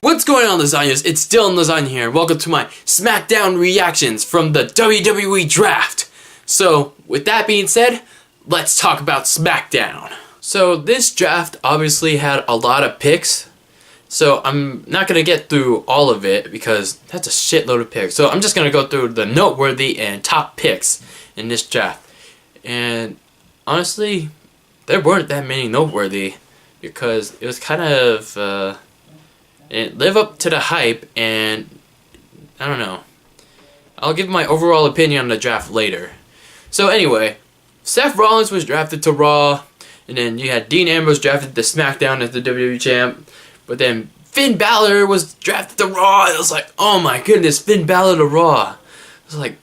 What's going on, lasagnas? It's DylanLasagna here. Welcome to my SmackDown reactions from the WWE Draft. So, with that being said, let's talk about SmackDown. So, this draft obviously had a lot of picks. So, I'm not going to get through all of it because that's a shitload of picks. So, I'm just going to go through the noteworthy and top picks in this draft. And, honestly, there weren't that many noteworthy because it was kind of... it lived up to the hype, and I don't know. I'll give my overall opinion on the draft later. So anyway, Seth Rollins was drafted to Raw, and then you had Dean Ambrose drafted to SmackDown as the WWE champ, but then Finn Balor was drafted to Raw, and it was like, oh my goodness, Finn Balor to Raw. It was like,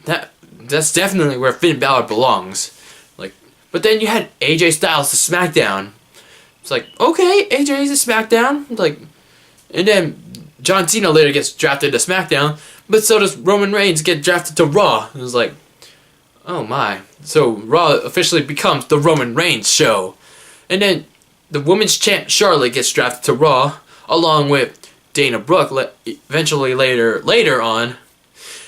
that's definitely where Finn Balor belongs. Like, but then you had AJ Styles to SmackDown. It's like, okay, AJ's to SmackDown. It's like, and then John Cena later gets drafted to SmackDown, but so does Roman Reigns get drafted to Raw. It was like, oh my. So Raw officially becomes the Roman Reigns show. And then the women's champ Charlotte gets drafted to Raw, along with Dana Brooke eventually later on.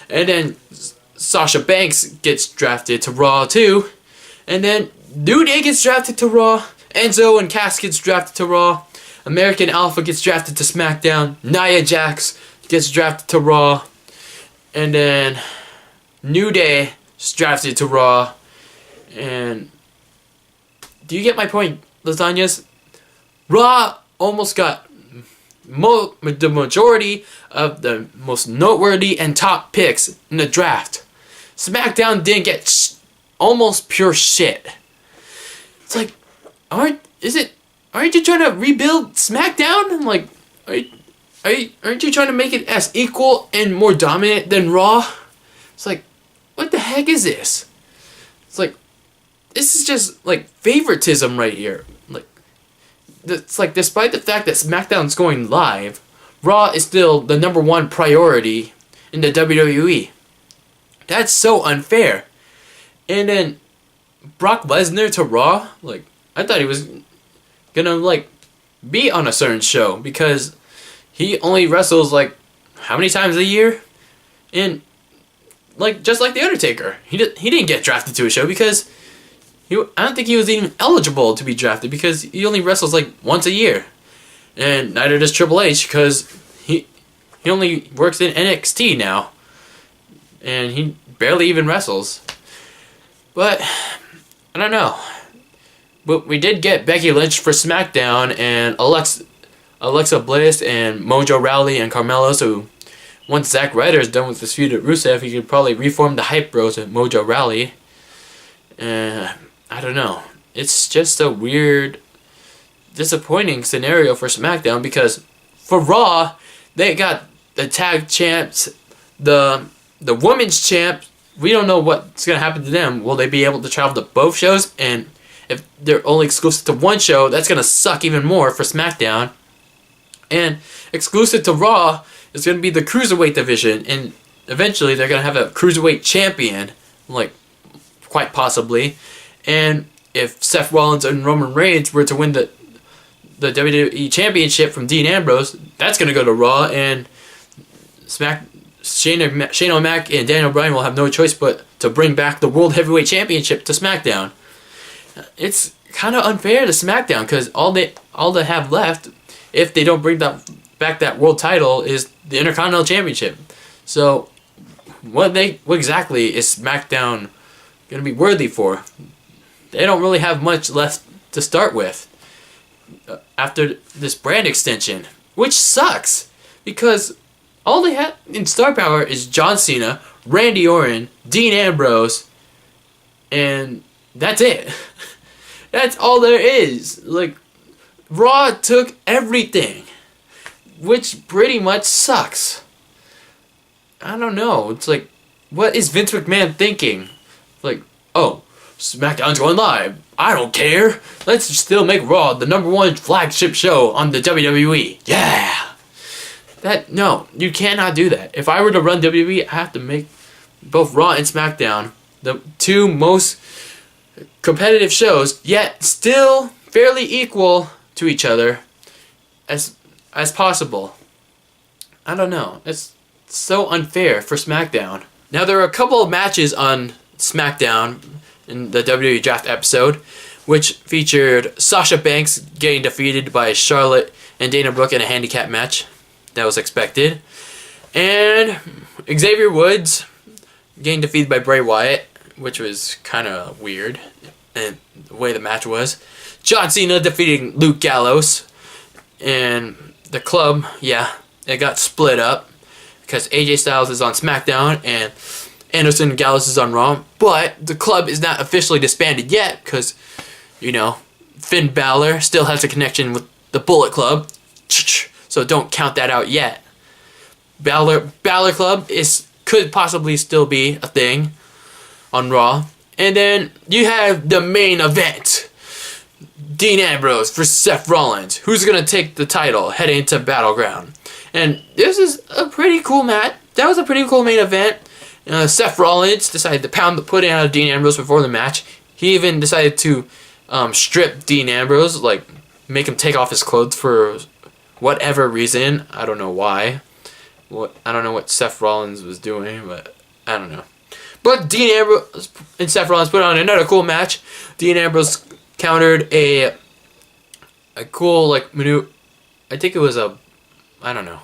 And then Sasha Banks gets drafted to Raw too. And then New Day gets drafted to Raw. Enzo and Cass gets drafted to Raw. American Alpha gets drafted to SmackDown. Nia Jax gets drafted to Raw. And then New Day is drafted to Raw. And do you get my point, lasagnas? Raw almost got the majority of the most noteworthy and top picks in the draft. SmackDown didn't get almost pure shit. It's like, aren't you trying to rebuild SmackDown? Like, aren't you trying to make it as equal and more dominant than Raw? It's like, what the heck is this? It's like, this is just like favoritism right here. Like, it's like despite the fact that SmackDown's going live, Raw is still the #1 priority in the WWE. That's so unfair. And then Brock Lesnar to Raw, like, I thought he was gonna like be on a certain show because he only wrestles like how many times a year, and like just like the Undertaker, he didn't get drafted to a show because I don't think he was even eligible to be drafted because he only wrestles like once a year, and neither does Triple H because he only works in NXT now, and he barely even wrestles. But I don't know. But we did get Becky Lynch for SmackDown and Alexa Bliss and Mojo Rawley and Carmelo. So once Zack Ryder is done with this feud at Rusev, he could probably reform the Hype Bros at Mojo Rawley. I don't know. It's just a weird, disappointing scenario for SmackDown because for Raw, they got the tag champs, the women's champ. We don't know what's going to happen to them. Will they be able to travel to both shows? And if they're only exclusive to one show, that's going to suck even more for SmackDown. And exclusive to Raw is going to be the Cruiserweight division. And eventually they're going to have a Cruiserweight champion, like, quite possibly. And if Seth Rollins and Roman Reigns were to win the WWE Championship from Dean Ambrose, that's going to go to Raw. And Shane O'Mac and Daniel Bryan will have no choice but to bring back the World Heavyweight Championship to SmackDown. It's kind of unfair to SmackDown because all they have left, if they don't bring back that world title, is the Intercontinental Championship. So, what exactly is SmackDown going to be worthy for? They don't really have much left to start with after this brand extension, which sucks because all they have in star power is John Cena, Randy Orton, Dean Ambrose, and that's it. That's all there is. Like, Raw took everything, which pretty much sucks. I don't know. It's like, what is Vince McMahon thinking? Like, oh, SmackDown's going live. I don't care. Let's still make Raw the #1 flagship show on the WWE. Yeah. No, you cannot do that. If I were to run WWE, I have to make both Raw and SmackDown the two most competitive shows, yet still fairly equal to each other as possible. I don't know. It's so unfair for SmackDown. Now there are a couple of matches on SmackDown in the WWE Draft episode, which featured Sasha Banks getting defeated by Charlotte and Dana Brooke in a handicap match. That was expected. And Xavier Woods getting defeated by Bray Wyatt, which was kind of weird, and the way the match was. John Cena defeating Luke Gallows. And the club, it got split up because AJ Styles is on SmackDown and Anderson Gallows is on Raw. But the club is not officially disbanded yet because, Finn Balor still has a connection with the Bullet Club. So don't count that out yet. Balor Club could possibly still be a thing on Raw. And then you have the main event. Dean Ambrose versus Seth Rollins. Who's going to take the title heading into Battleground? And this is a pretty cool match. That was a pretty cool main event. Seth Rollins decided to pound the pudding out of Dean Ambrose before the match. He even decided to strip Dean Ambrose, make him take off his clothes for whatever reason. I don't know why. I don't know what Seth Rollins was doing, but I don't know. But Dean Ambrose and Seth Rollins put on another cool match. Dean Ambrose countered a cool maneuver. I think it was I don't know.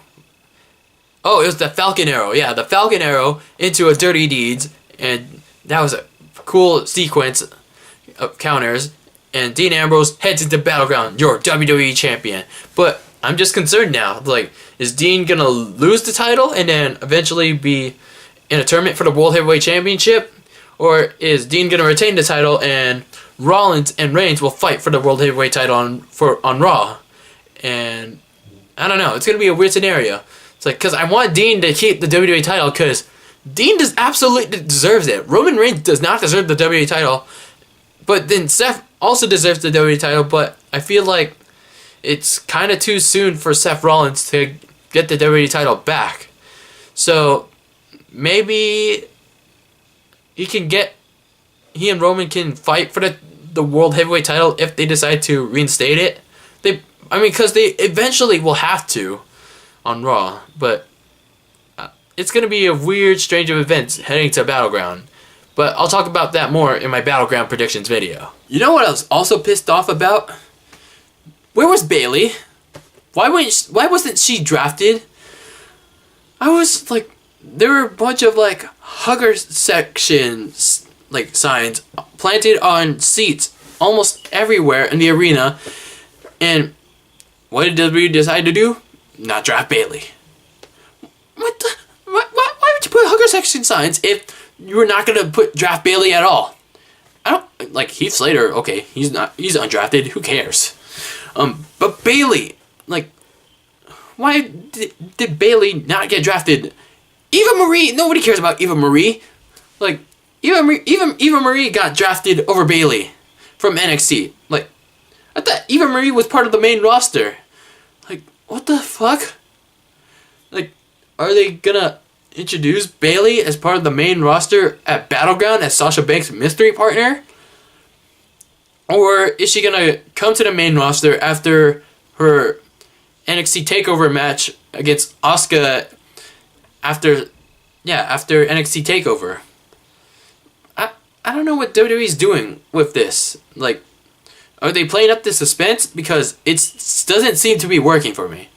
Oh, it was the Falcon Arrow. Yeah, the Falcon Arrow into a Dirty Deeds, and that was a cool sequence of counters. And Dean Ambrose heads into Battleground, your WWE champion. But I'm just concerned now. Is Dean gonna lose the title and then eventually be in a tournament for the World Heavyweight Championship, or is Dean gonna retain the title and Rollins and Reigns will fight for the World Heavyweight title on Raw? And I don't know. It's gonna be a weird scenario. It's because I want Dean to keep the WWE title because Dean absolutely deserves it. Roman Reigns does not deserve the WWE title, but then Seth also deserves the WWE title. But I feel like it's kind of too soon for Seth Rollins to get the WWE title back. So maybe he and Roman can fight for the World Heavyweight title if they decide to reinstate it. Because they eventually will have to on Raw, but it's going to be a weird, strange of events heading to Battleground. But I'll talk about that more in my Battleground predictions video. You know what I was also pissed off about? Where was Bayley? Why wasn't she drafted? There were a bunch of hugger sections signs planted on seats almost everywhere in the arena, and what did WWE decide to do? Not draft Bayley. Why would you put hugger section signs if you were not gonna draft Bayley at all? I don't Heath Slater. Okay, he's undrafted. Who cares? But Bayley, why did Bayley not get drafted? Eva Marie. Nobody cares about Eva Marie. Eva Marie got drafted over Bayley from NXT. I thought Eva Marie was part of the main roster. What the fuck? Are they gonna introduce Bayley as part of the main roster at Battleground as Sasha Banks' mystery partner? Or is she gonna come to the main roster after her NXT TakeOver match against Asuka after NXT TakeOver? I don't know what WWE's doing with this. Are they playing up the suspense? Because it doesn't seem to be working for me.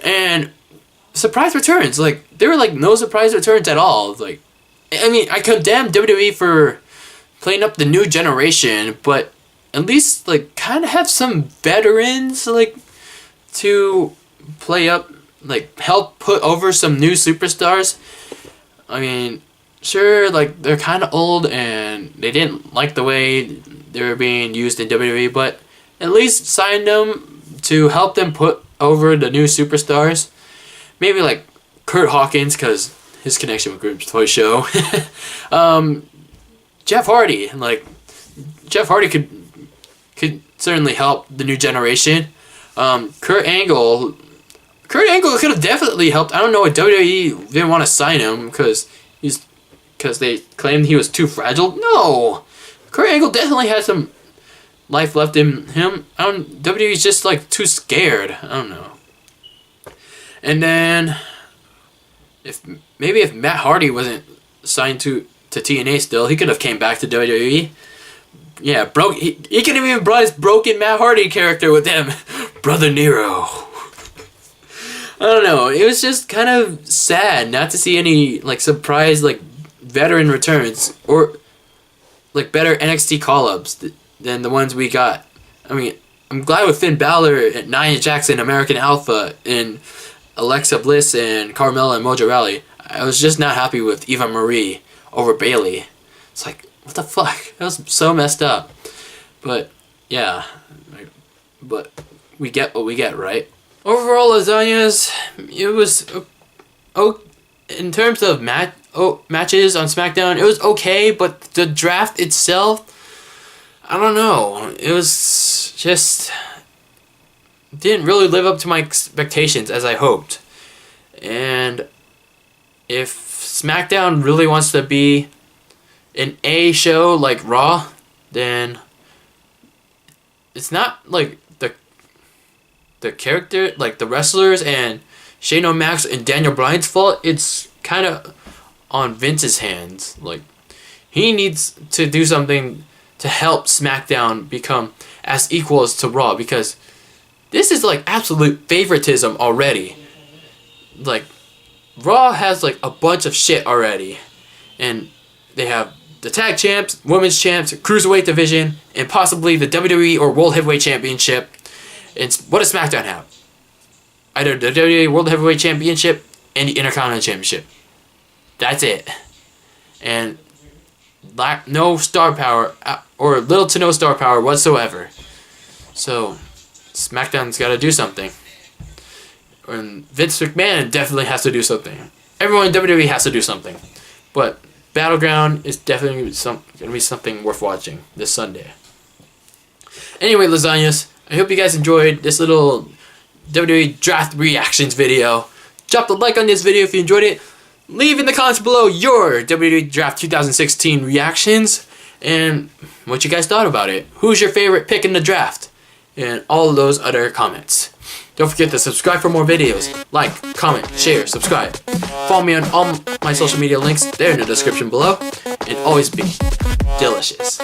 And surprise returns. There were no surprise returns at all. I condemn WWE for playing up the new generation, but at least kind of have some veterans to play up, help put over some new superstars. Sure, they're kind of old and they didn't like the way they were being used in WWE, but at least sign them to help them put over the new superstars. Maybe Kurt Hawkins, because his connection with Grimm's Toy Show. Jeff Hardy, Jeff Hardy could certainly help the new generation. Kurt Angle could have definitely helped. I don't know why WWE didn't want to sign him because because they claimed he was too fragile. No! Kurt Angle definitely had some life left in him. WWE's just like too scared. I don't know. And then if Matt Hardy wasn't signed to TNA still, he could have came back to WWE. Yeah, he could have even brought his broken Matt Hardy character with him. Brother Nero. I don't know. It was just kind of sad not to see any like surprise like veteran returns or like better NXT call-ups than the ones we got. I mean, I'm glad with Finn Balor and Nia Jackson, American Alpha, and Alexa Bliss and Carmella and Mojo Rawley. I was just not happy with Eva Marie over Bayley. It's like, what the fuck? That was so messed up. But yeah, but we get what we get, right? Overall, Lasagnas, it was in terms of matches on SmackDown, it was okay, but the draft itself, I don't know. It was just didn't really live up to my expectations as I hoped. And if SmackDown really wants to be an A show like Raw, then it's not like the character, like the wrestlers and Shane O'Mac and Daniel Bryan's fault. It's kind of on Vince's hands. Like, he needs to do something to help SmackDown become as equal as to Raw, because this is like absolute favoritism already. Like, Raw has like a bunch of shit already, and they have the tag champs, women's champs, cruiserweight division, and possibly the WWE or World Heavyweight Championship. What does SmackDown have? Either the WWE World Heavyweight Championship and the Intercontinental Championship. That's it. And no star power, or little to no star power whatsoever. So SmackDown's got to do something. And Vince McMahon definitely has to do something. Everyone in WWE has to do something. But Battleground is definitely going to be something worth watching this Sunday. Anyway, Lasagnas, I hope you guys enjoyed this little WWE Draft reactions video. Drop a like on this video if you enjoyed it. Leave in the comments below your WWE Draft 2016 reactions and what you guys thought about it. Who's your favorite pick in the draft? And all of those other comments. Don't forget to subscribe for more videos. Like, comment, share, subscribe. Follow me on all my social media links. They're in the description below. And always be delicious.